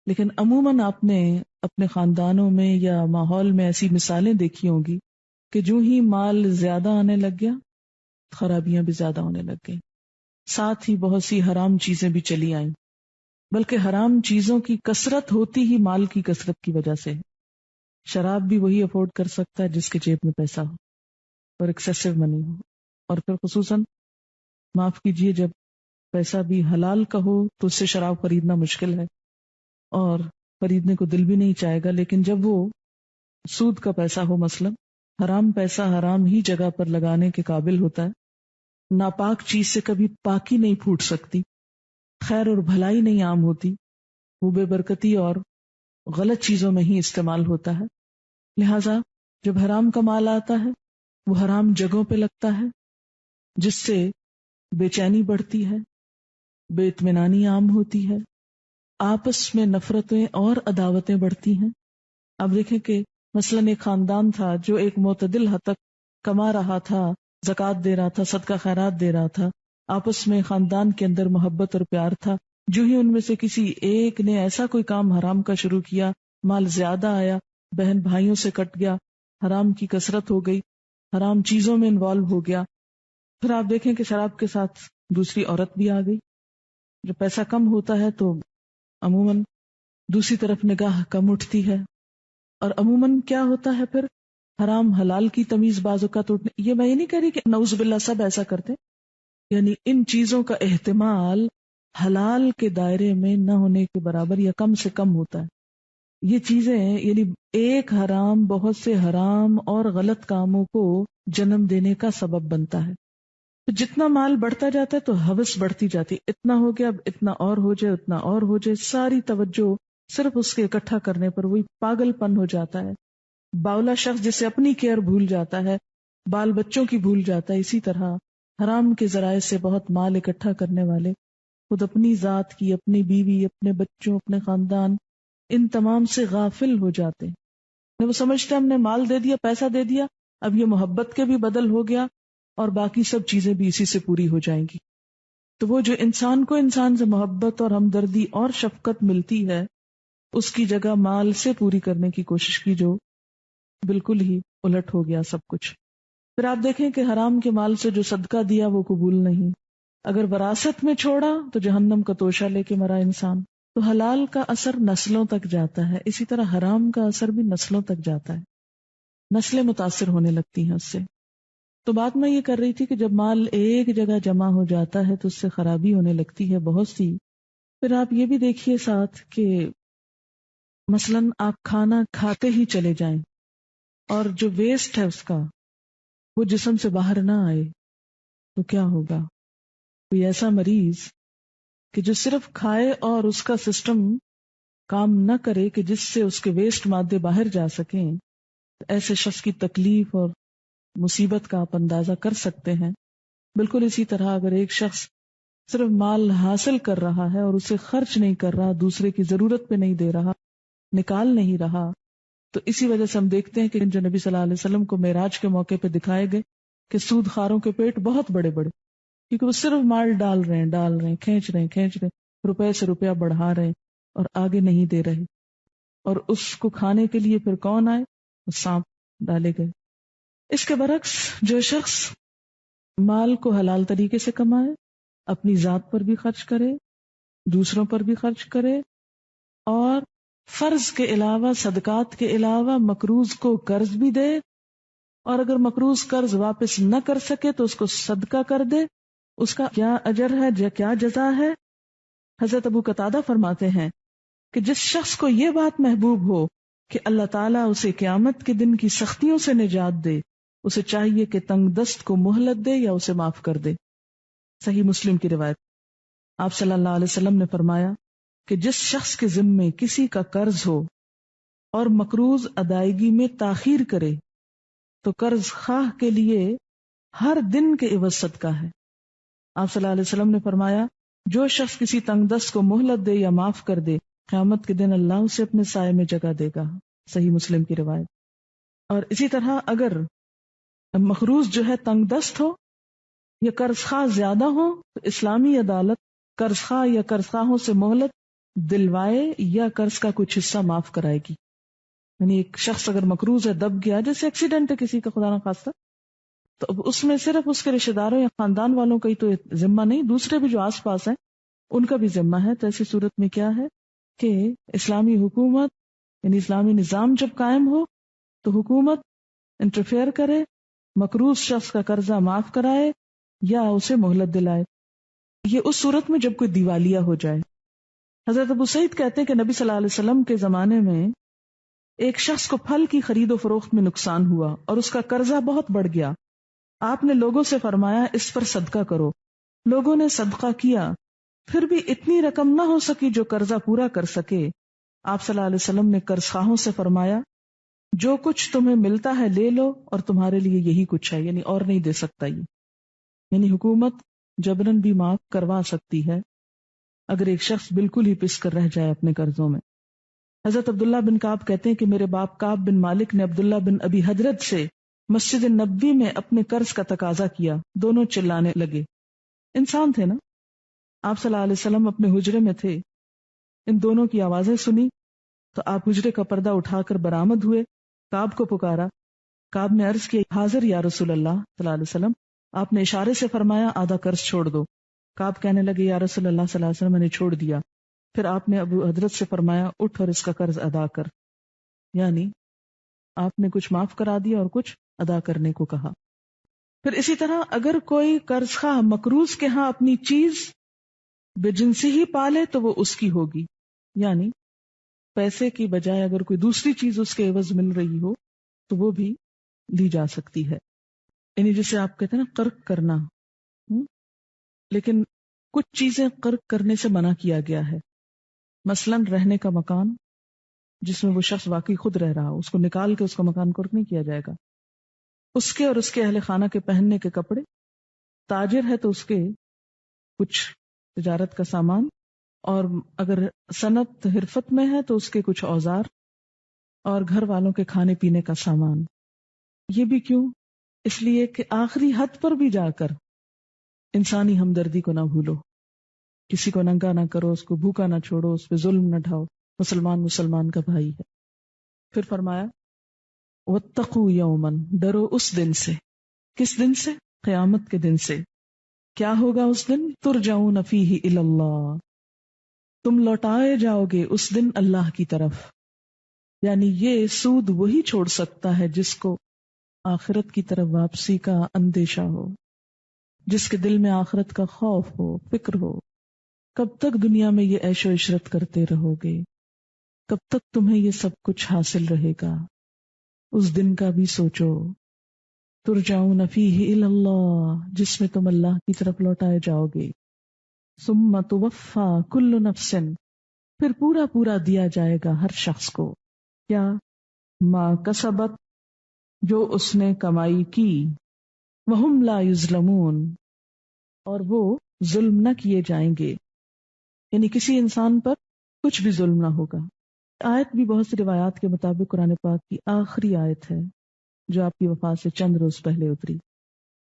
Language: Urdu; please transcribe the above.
لیکن عموماً آپ نے اپنے خاندانوں میں یا ماحول میں ایسی مثالیں دیکھی ہوں گی کہ جو ہی مال زیادہ آنے لگ گیا خرابیاں بھی زیادہ ہونے لگ گئی، ساتھ ہی بہت سی حرام چیزیں بھی چلی آئیں، بلکہ حرام چیزوں کی کثرت ہوتی ہی مال کی کثرت کی وجہ سے ہے۔ شراب بھی وہی افورڈ کر سکتا ہے جس کے جیب میں پیسہ ہو اور ایکسیسو منی ہو، اور پھر خصوصاً معاف کیجئے جب پیسہ بھی حلال کا ہو تو اس سے شراب خریدنا مشکل ہے اور خریدنے کو دل بھی نہیں چاہے گا، لیکن جب وہ سود کا پیسہ ہو، مثلا حرام پیسہ حرام ہی جگہ پر لگانے کے قابل ہوتا ہے، ناپاک چیز سے کبھی پاکی نہیں پھوٹ سکتی، خیر اور بھلائی نہیں عام ہوتی، وہ بے برکتی اور غلط چیزوں میں ہی استعمال ہوتا ہے۔ لہذا جب حرام کا مال آتا ہے وہ حرام جگہوں پہ لگتا ہے، جس سے بے چینی بڑھتی ہے، بے اطمینانی عام ہوتی ہے، آپس میں نفرتیں اور عداوتیں بڑھتی ہیں۔ اب دیکھیں کہ مثلاً ایک خاندان تھا جو ایک معتدل حد تک کما رہا تھا، زکوٰۃ دے رہا تھا، صدقہ خیرات دے رہا تھا، آپس میں خاندان کے اندر محبت اور پیار تھا، جو ہی ان میں سے کسی ایک نے ایسا کوئی کام حرام کا شروع کیا، مال زیادہ آیا، بہن بھائیوں سے کٹ گیا، حرام کی کثرت ہو گئی، حرام چیزوں میں انوالو ہو گیا، پھر آپ دیکھیں کہ شراب کے ساتھ دوسری عورت بھی آ گئی۔ جب پیسہ کم ہوتا ہے تو عموماً دوسری طرف نگاہ کم اٹھتی ہے، اور عموماً کیا ہوتا ہے پھر حرام حلال کی تمیز بعض اوقات اٹھنے، یہ میں یہ نہیں کہہ رہی کہ نعوذ باللہ سب ایسا کرتے، یعنی ان چیزوں کا احتمال حلال کے دائرے میں نہ ہونے کے برابر یا کم سے کم ہوتا ہے۔ یہ چیزیں یعنی ایک حرام بہت سے حرام اور غلط کاموں کو جنم دینے کا سبب بنتا ہے۔ تو جتنا مال بڑھتا جاتا ہے تو ہوس بڑھتی جاتی، اتنا ہو گیا اب اتنا اور ہو جائے، اتنا اور ہو جائے، ساری توجہ صرف اس کے اکٹھا کرنے پر، وہی پاگل پن ہو جاتا ہے۔ باولا شخص جسے اپنی کیئر بھول جاتا ہے، بال بچوں کی بھول جاتا ہے، اسی طرح حرام کے ذرائع سے بہت مال اکٹھا کرنے والے خود اپنی ذات کی، اپنی بیوی، اپنے بچوں، اپنے خاندان، ان تمام سے غافل ہو جاتے ہیں۔ وہ سمجھتے ہم نے مال دے دیا، پیسہ دے دیا، اب یہ محبت کے بھی بدل ہو گیا اور باقی سب چیزیں بھی اسی سے پوری ہو جائیں گی۔ تو وہ جو انسان کو انسان سے محبت اور ہمدردی اور شفقت ملتی ہے، اس کی جگہ مال سے پوری کرنے کی کوشش کی، جو بالکل ہی الٹ ہو گیا سب کچھ۔ پھر آپ دیکھیں کہ حرام کے مال سے جو صدقہ دیا وہ قبول نہیں، اگر وراثت میں چھوڑا تو جہنم کا توشہ لے کے مرا انسان۔ تو حلال کا اثر نسلوں تک جاتا ہے، اسی طرح حرام کا اثر بھی نسلوں تک جاتا ہے، نسلیں متاثر ہونے لگتی ہیں اس سے۔ تو بات میں یہ کر رہی تھی کہ جب مال ایک جگہ جمع ہو جاتا ہے تو اس سے خرابی ہونے لگتی ہے بہت سی۔ پھر آپ یہ بھی دیکھیے ساتھ کہ مثلاً آپ کھانا کھاتے ہی چلے جائیں اور جو ویسٹ ہے اس کا وہ جسم سے باہر نہ آئے تو کیا ہوگا؟ کوئی ایسا مریض کہ جو صرف کھائے اور اس کا سسٹم کام نہ کرے کہ جس سے اس کے ویسٹ مادے باہر جا سکیں، ایسے شخص کی تکلیف اور مصیبت کا آپ اندازہ کر سکتے ہیں۔ بالکل اسی طرح اگر ایک شخص صرف مال حاصل کر رہا ہے اور اسے خرچ نہیں کر رہا، دوسرے کی ضرورت پہ نہیں دے رہا، نکال نہیں رہا، تو اسی وجہ سے ہم دیکھتے ہیں کہ جو نبی صلی اللہ علیہ وسلم کو معراج کے موقع پہ دکھائے گئے کہ سود خاروں کے پیٹ بہت بڑے بڑے، کیونکہ وہ صرف مال ڈال رہے ہیں، کھینچ رہے ہیں، روپے سے روپیہ بڑھا رہے ہیں اور آگے نہیں دے رہے، اور اس کو کھانے کے لیے پھر کون آئے؟ سانپ ڈالے گئے۔ اس کے برعکس جو شخص مال کو حلال طریقے سے کمائے، اپنی ذات پر بھی خرچ کرے، دوسروں پر بھی خرچ کرے، اور فرض کے علاوہ، صدقات کے علاوہ مقروض کو قرض بھی دے، اور اگر مقروض قرض واپس نہ کر سکے تو اس کو صدقہ کر دے، اس کا کیا اجر ہے، کیا جزا ہے؟ حضرت ابو قتادہ فرماتے ہیں کہ جس شخص کو یہ بات محبوب ہو کہ اللہ تعالیٰ اسے قیامت کے دن کی سختیوں سے نجات دے، اسے چاہیے کہ تنگ دست کو مہلت دے یا اسے معاف کر دے۔ صحیح مسلم کی روایت۔ آپ صلی اللہ علیہ وسلم نے فرمایا کہ جس شخص کے ذمے کسی کا قرض ہو اور مقروض ادائیگی میں تاخیر کرے تو قرض خواہ کے لیے ہر دن کے عوض صدقہ ہے۔ آپ صلی اللہ علیہ وسلم نے فرمایا جو شخص کسی تنگ دست کو مہلت دے یا معاف کر دے، قیامت کے دن اللہ اسے اپنے سائے میں جگہ دے گا۔ صحیح مسلم کی روایت۔ اور اسی طرح اگر مقروض جو ہے تنگ دست ہو یا قرض خواہ زیادہ ہو تو اسلامی عدالت قرض خواہ یا قرض خواہوں سے مہلت دلوائے یا قرض کا کچھ حصہ معاف کرائے گی. یعنی ایک شخص اگر مقروض ہے، دب گیا، جیسے ایکسیڈنٹ ہے کسی کا خدا نہ خواستہ، تو اب اس میں صرف اس کے رشتے داروں یا خاندان والوں کا ہی تو ذمہ نہیں، دوسرے بھی جو آس پاس ہیں ان کا بھی ذمہ ہے. تو ایسی صورت میں کیا ہے کہ اسلامی حکومت یعنی اسلامی نظام جب قائم ہو تو حکومت انٹرفیئر کرے، مقروض شخص کا قرضہ معاف کرائے یا اسے مہلت دلائے. یہ اس صورت میں جب کوئی دیوالیہ ہو جائے. حضرت ابو سعید کہتے ہیں کہ نبی صلی اللہ علیہ وسلم کے زمانے میں ایک شخص کو پھل کی خرید و فروخت میں نقصان ہوا اور اس کا قرضہ بہت بڑھ گیا. آپ نے لوگوں سے فرمایا اس پر صدقہ کرو. لوگوں نے صدقہ کیا، پھر بھی اتنی رقم نہ ہو سکی جو قرضہ پورا کر سکے. آپ صلی اللہ علیہ وسلم نے قرض خواہوں سے فرمایا جو کچھ تمہیں ملتا ہے لے لو اور تمہارے لیے یہی کچھ ہے، یعنی اور نہیں دے سکتا. یہ یعنی حکومت جبرن بھی معاف کروا سکتی ہے اگر ایک شخص بالکل ہی پس کر رہ جائے اپنے قرضوں میں. حضرت عبداللہ بن کعب کہتے ہیں کہ میرے باپ کعب بن مالک نے عبداللہ بن ابی حضرت سے مسجد نبوی میں اپنے قرض کا تقاضا کیا. دونوں چلانے لگے. انسان تھے نا. آپ صلی اللہ علیہ وسلم اپنے حجرے میں تھے، ان دونوں کی آوازیں سنی تو آپ حجرے کا پردہ اٹھا کر برآمد ہوئے. کعب کو پکارا. کعب نے عرض کی حاضر یا رسول اللہ صلی اللہ علیہ وسلم. آپ نے اشارے سے فرمایا آدھا قرض چھوڑ دو. کعب کہنے لگے یا رسول اللہ صلی اللہ علیہ وسلم میں نے چھوڑ دیا. پھر آپ نے ابو حضرت سے فرمایا اٹھ اور اس کا قرض ادا کر. یعنی آپ نے کچھ معاف کرا دیا اور کچھ ادا کرنے کو کہا. پھر اسی طرح اگر کوئی قرض خواہ مقروض کے ہاں اپنی چیز بے جنسی ہی پالے تو وہ اس کی ہوگی. یعنی پیسے کی بجائے اگر کوئی دوسری چیز اس کے عوض مل رہی ہو تو وہ بھی لی جا سکتی ہے. یعنی جسے آپ کہتے ہیں نا قرض کرنا. لیکن کچھ چیزیں قرض کرنے سے منع کیا گیا ہے. مثلا رہنے کا مکان جس میں وہ شخص واقعی خود رہ رہا ہو، اس کو نکال کے اس کا مکان قرض نہیں کیا جائے گا. اس کے اور اس کے اہل خانہ کے پہننے کے کپڑے، تاجر ہے تو اس کے کچھ تجارت کا سامان، اور اگر صنعت حرفت میں ہے تو اس کے کچھ اوزار، اور گھر والوں کے کھانے پینے کا سامان. یہ بھی کیوں؟ اس لیے کہ آخری حد پر بھی جا کر انسانی ہمدردی کو نہ بھولو. کسی کو ننگا نہ کرو، اس کو بھوکا نہ چھوڑو، اس پہ ظلم نہ ڈھاؤ. مسلمان کا بھائی ہے. پھر فرمایا واتقوا یوما، ڈرو اس دن سے. کس دن سے؟ قیامت کے دن سے. کیا ہوگا اس دن؟ ترجعون فیہ الی اللہ، تم لوٹائے جاؤ گے اس دن اللہ کی طرف. یعنی یہ سود وہی چھوڑ سکتا ہے جس کو آخرت کی طرف واپسی کا اندیشہ ہو، جس کے دل میں آخرت کا خوف ہو، فکر ہو. کب تک دنیا میں یہ عیش و عشرت کرتے رہو گے؟ کب تک تمہیں یہ سب کچھ حاصل رہے گا؟ اس دن کا بھی سوچو. ترجعون فیہ الی اللہ، جس میں تم اللہ کی طرف لوٹائے جاؤ گے. ثم توفی کل نفس، پھر پورا پورا دیا جائے گا ہر شخص کو. کیا؟ ما کسبت، جو اس نے کمائی کی. وہم لا یظلمون، اور وہ ظلم نہ کیے جائیں گے. یعنی کسی انسان پر کچھ بھی ظلم نہ ہوگا. آیت بھی بہت سی روایات کے مطابق قرآن پاک کی آخری آیت ہے جو آپ کی وفات سے چند روز پہلے اتری.